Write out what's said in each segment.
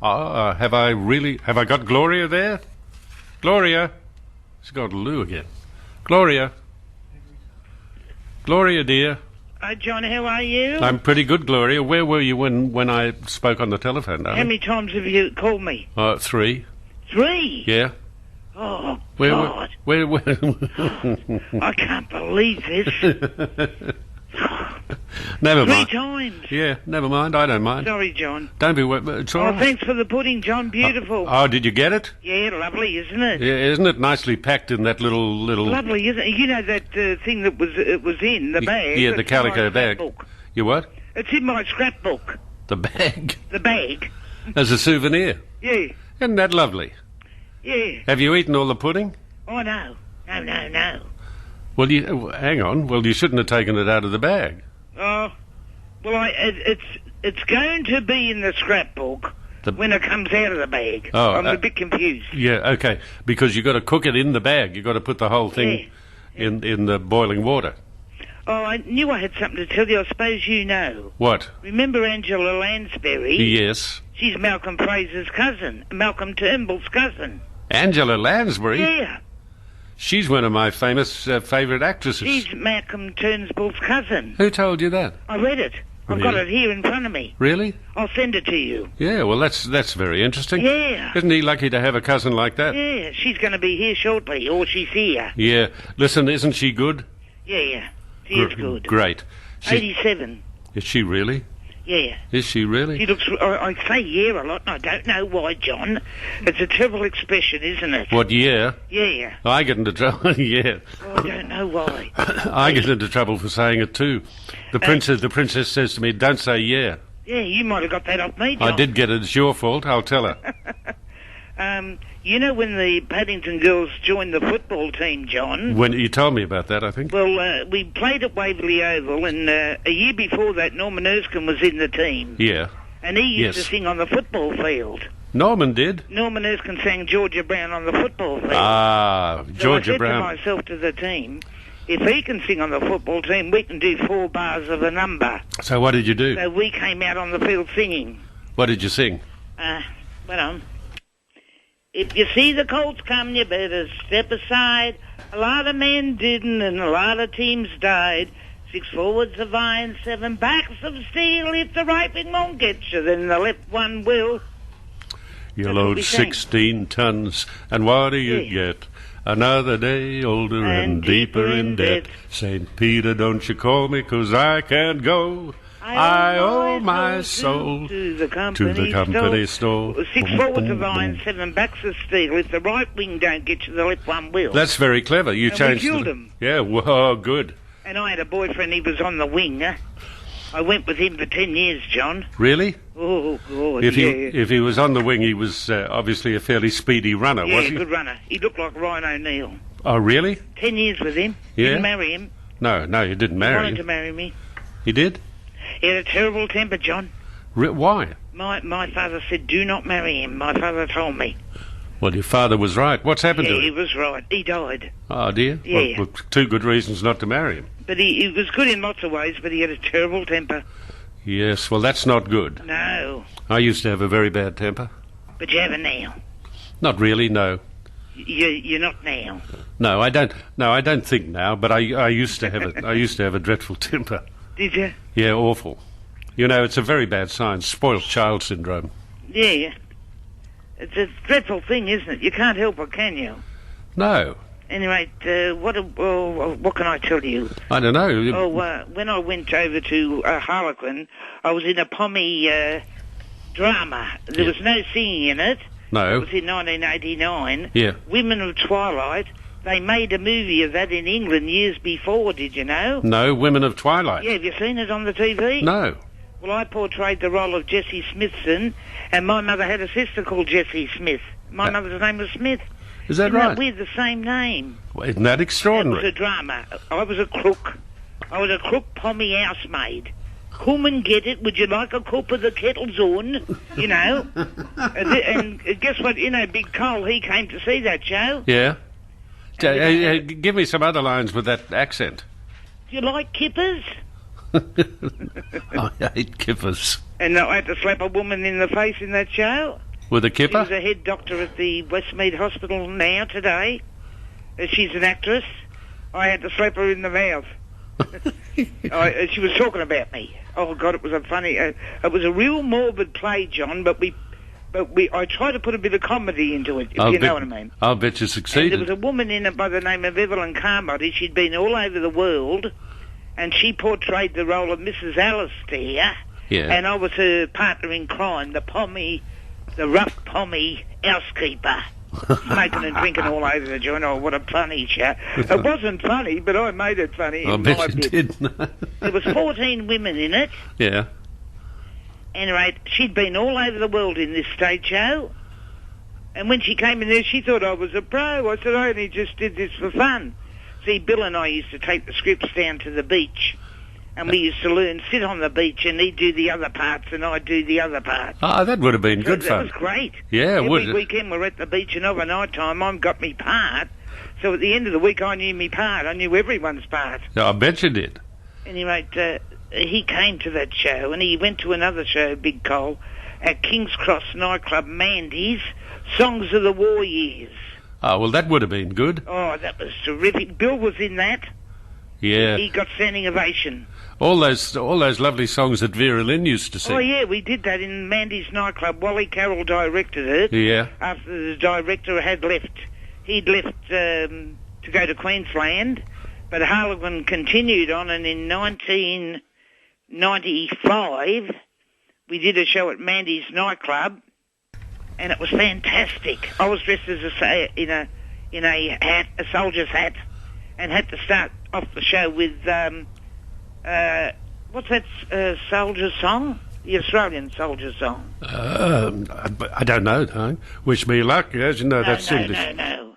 Have I got Gloria there? Gloria? She's got Lou again. Gloria? Gloria, dear? John, how are you? I'm pretty good, Gloria. Where were you when I spoke on the telephone, darling? How many times have you called me? 3. 3? Yeah. Oh, Where? I can't believe this. Never mind. 3 times. Yeah, never mind. I don't mind. Sorry, John. Don't be worried. It's all right. Thanks for the pudding, John. Beautiful. Oh, did you get it? Yeah, lovely, isn't it? Yeah, isn't it nicely packed in that little... Lovely, isn't it? You know that thing that was in the bag? Yeah, the calico bag. Scrapbook. You what? It's in my scrapbook. The bag? The bag. As a souvenir? Yeah. Isn't that lovely? Yeah. Have you eaten all the pudding? Oh, no. No. Well, hang on. Well, you shouldn't have taken it out of the bag. Oh, well, it's going to be in the scrapbook when it comes out of the bag. Oh, I'm a bit confused. Yeah, okay, because you've got to cook it in the bag. You've got to put the whole thing in the boiling water. Oh, I knew I had something to tell you. I suppose you know. What? Remember Angela Lansbury? Yes. She's Malcolm Fraser's cousin, Malcolm Turnbull's cousin. Angela Lansbury? Yeah. She's one of my famous favourite actresses. She's Malcolm Turnbull's cousin. Who told you that? I read it. I've got it here in front of me. Really? I'll send it to you. Yeah, well, that's very interesting. Yeah. Isn't he lucky to have a cousin like that? Yeah, she's going to be here shortly, or she's here. Yeah. Listen, isn't she good? Yeah. She is good. Great. 87. Is she really? Yeah. Is she really? She looks... I say yeah a lot, and I don't know why, John. It's a terrible expression, isn't it? What, yeah? Yeah. I get into trouble, yeah. Oh, I don't know why. I get into trouble for saying it too. The princess says to me, don't say yeah. Yeah, you might have got that off me, John. I did get it. It's your fault. I'll tell her. You know when the Paddington girls joined the football team, John? When you told me about that, I think. Well, we played at Waverley Oval, and a year before that, Norman Erskine was in the team. Yeah. And he used to sing on the football field. Norman did? Norman Erskine sang Georgia Brown on the football field. Ah, Georgia Brown. So I said to myself, to the team, if he can sing on the football team, we can do 4 bars of a number. So what did you do? So we came out on the field singing. What did you sing? Went on. If you see the Colts come, you better step aside. A lot of men didn't, and a lot of teams died. 6 forwards of iron, 7 backs of steel. If the right wing won't get you, then the left one will. You load 16 tons, and what do you get? Another day older and deeper in debt. St. Peter, don't you call me, 'cause I can't go. I owe my soul to the company store. 6 forwards of iron, 7 backs of steel. If the right wing don't get you, the left one will. That's very clever. You changed. We killed him. Yeah, whoa, good. And I had a boyfriend, he was on the wing. I went with him for 10 years, John. Really? Oh, God, if he was on the wing, he was obviously a fairly speedy runner, was he? Yeah, good runner. He looked like Ryan O'Neill. Oh, really? 10 years with him. Yeah? Didn't marry him. No, you didn't marry him. He wanted to marry me. He did? He had a terrible temper, John. Why? My father said, do not marry him. My father told me. Well, your father was right. What's happened to him? He was right. He died. Oh, dear? Yeah. Well, 2 good reasons not to marry him. But he was good in lots of ways, but he had a terrible temper. Yes, well, that's not good. No. I used to have a very bad temper. But you have it now. Not really, no. You're not now. No, I don't think now, but I used to have it. I used to have a dreadful temper. Did you? Yeah, awful. You know, it's a very bad sign, spoilt child syndrome. Yeah. It's a dreadful thing, isn't it? You can't help it, can you? No. Anyway, what can I tell you? I don't know. Oh, when I went over to Harlequin, I was in a Pommy drama. There was no singing in it. No. It was in 1989. Yeah. Women of Twilight. They made a movie of that in England years before, did you know? No, Women of Twilight. Yeah, have you seen it on the TV? No. Well, I portrayed the role of Jessie Smithson, and my mother had a sister called Jessie Smith. My mother's name was Smith. Is that right? We had the same name. Well, isn't that extraordinary? It was a drama. I was a crook. I was a crook Pommy housemaid. Come and get it. Would you like a cup of the kettle's on? You know. and guess what? You know, Big Cole, he came to see that show. Yeah. Give me some other lines with that accent. Do you like kippers? I hate kippers. And I had to slap a woman in the face in that show. With a She's kipper? a head doctor at the Westmead Hospital now, today. She's an actress. I had to slap her in the mouth. She was talking about me. Oh, God, it was a funny... it was a real morbid play, John, but I tried to put a bit of comedy into it, if you know what I mean. I'll bet you succeeded. And there was a woman in it by the name of Evelyn Carmody. She'd been all over the world, and she portrayed the role of Mrs. Alistair. Yeah. And I was her partner in crime, the rough pommy housekeeper. Smoking and drinking all over the joint. Oh, what a funny show. It wasn't funny, but I made it funny. I bet you did. There was 14 women in it. Yeah. Anyway, she'd been all over the world in this stage show. And when she came in there, she thought I was a pro. I said, I only just did this for fun. See, Bill and I used to take the scripts down to the beach. And we used to sit on the beach, and he'd do the other parts, and I'd do the other parts. Ah, that would have been good fun. That was great. Yeah, it would. Every weekend we're at the beach, and overnight time, I've got me part. So at the end of the week, I knew me part. I knew everyone's part. I bet you did. Anyway, he came to that show, and he went to another show, Big Cole, at King's Cross nightclub, Mandy's, Songs of the War Years. Oh, well, that would have been good. Oh, that was terrific. Bill was in that. Yeah. He got standing ovation. All those lovely songs that Vera Lynn used to sing. Oh, yeah, we did that in Mandy's nightclub. Wally Carroll directed it. Yeah. After the director had left. He'd left to go to Queensland, but Harlequin continued on, and in 1995, we did a show at Mandy's nightclub, and it was fantastic. I was dressed as in a hat, a soldier's hat, and had to start off the show with... what's that soldier song? The Australian soldier song. I don't know, no. Wish me luck, as you know, that's English. No.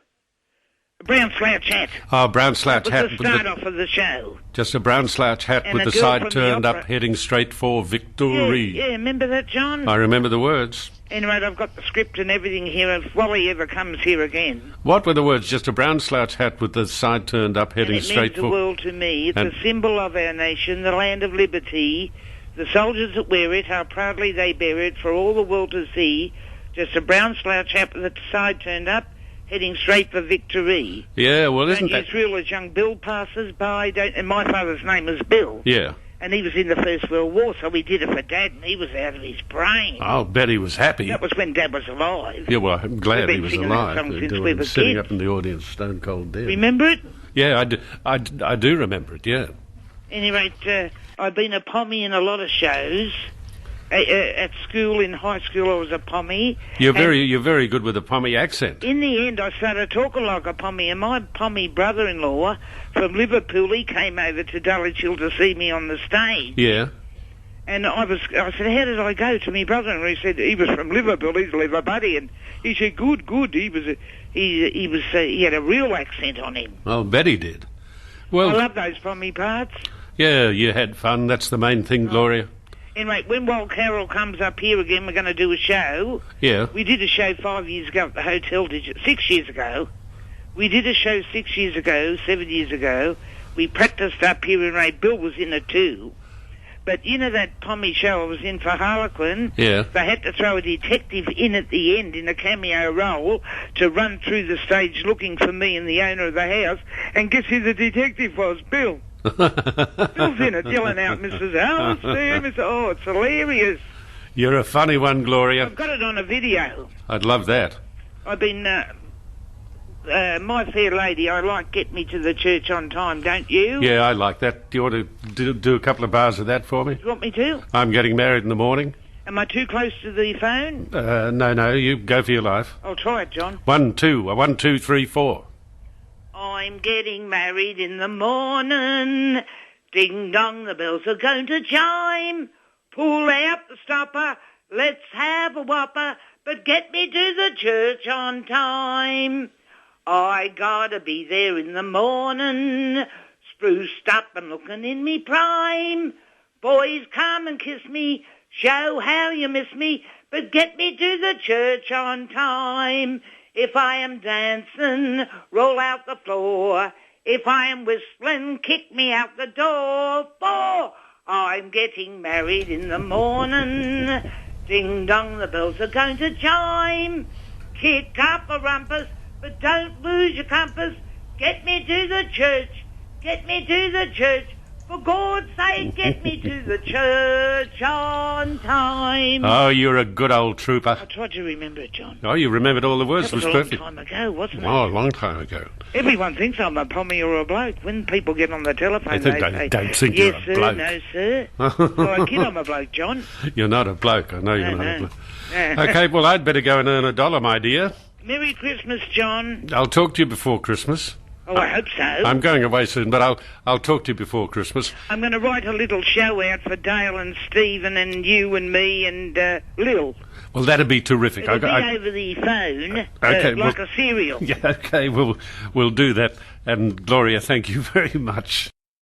A brown slouch hat. Oh, brown slouch hat. That was the start-off of the show. Just a brown slouch hat And with a the girl side from the turned up, opera. heading straight for victory. Yeah, remember that, John? I remember the words. Anyway, I've got the script and everything here. If Wally ever comes here again... What were the words? Just a brown slouch hat with the side turned up, heading straight for... It for... means the world to me. It's a symbol of our nation, the land of liberty. The soldiers that wear it, how proudly they bear it for all the world to see. Just a brown slouch hat with the side turned up, heading straight for victory. Yeah, well, isn't Don't that... use rule as young Bill passes by. And my father's name was Bill. Yeah. And he was in the First World War, so we did it for Dad, and he was out of his brain. I'll bet he was happy. That was when Dad was alive. Yeah, well, I'm glad he We've been was singing that alive. song since we were Sitting kids. up in the audience, stone cold dead. Remember it? Yeah, I do remember it, yeah. Anyway, I've been a pommy in a lot of shows. At school, in high school, I was a pommy. You're very good with a pommy accent. In the end, I started talking like a pommy, and my pommy brother-in-law from Liverpool, he came over to Dulwich Hill to see me on the stage. Yeah. And I said, how did I go to my brother-in-law? He said, he was from Liverpool, he's a liver buddy. And he said, good. He had a real accent on him. I'll bet he did. Well, I love those pommy parts. Yeah, you had fun. That's the main thing, Gloria. Anyway, when Walt Carroll comes up here again, we're going to do a show. Yeah. We did a show 5 years ago at the Hotel 6 years ago. We did a show 6 years ago, 7 years ago. We practised up here in Ray. Bill was in it too. But you know that pommy show I was in for Harlequin? Yeah. They had to throw a detective in at the end in a cameo role to run through the stage looking for me and the owner of the house. And guess who the detective was? Bill. Bill's in it, yelling out, Mrs. Alistair, Mr. Oh, it's hilarious. You're a funny one, Gloria. I've got it on a video. I'd love that. I've been... my fair lady, I like Get Me to the Church on Time, don't you? Yeah, I like that. Do you want to do a couple of bars of that for me? You want me to? I'm getting married in the morning. Am I too close to the phone? No, you go for your life. I'll try it, John. 1, 2, 1, 2, 3, 4. I'm getting married in the morning. Ding dong, the bells are going to chime. Pull out the stopper, let's have a whopper, but get me to the church on time. I gotta be there in the morning, spruced up and looking in me prime. Boys, come and kiss me, show how you miss me, but get me to the church on time. If I am dancing, roll out the floor. If I am whistling, kick me out the door. For I'm getting married in the morning. Ding dong, the bells are going to chime. Kick up a rumpus, but don't lose your compass. Get me to the church, get me to the church. For God's sake, get me to the church on time. Oh, you're a good old trooper. I tried to remember it, John. Oh, you remembered all the words. That was perfect. a long time ago, wasn't it? Oh, a long time ago. Everyone thinks I'm a pommy or a bloke. When people get on the telephone, They don't think you're yes, a sir, bloke. no, sir. Well, I kid I'm a bloke, John. You're not a bloke. I know you're not a No. bloke. Okay, well, I'd better go and earn $1, my dear. Merry Christmas, John. I'll talk to you before Christmas. Oh, I hope so. I'm going away soon, but I'll talk to you before Christmas. I'm going to write a little show out for Dale and Stephen and you and me and Lil. Well, that'd be terrific. It'll be over the phone, Okay, like a serial. Yeah, okay, we'll do that. And Gloria, thank you very much.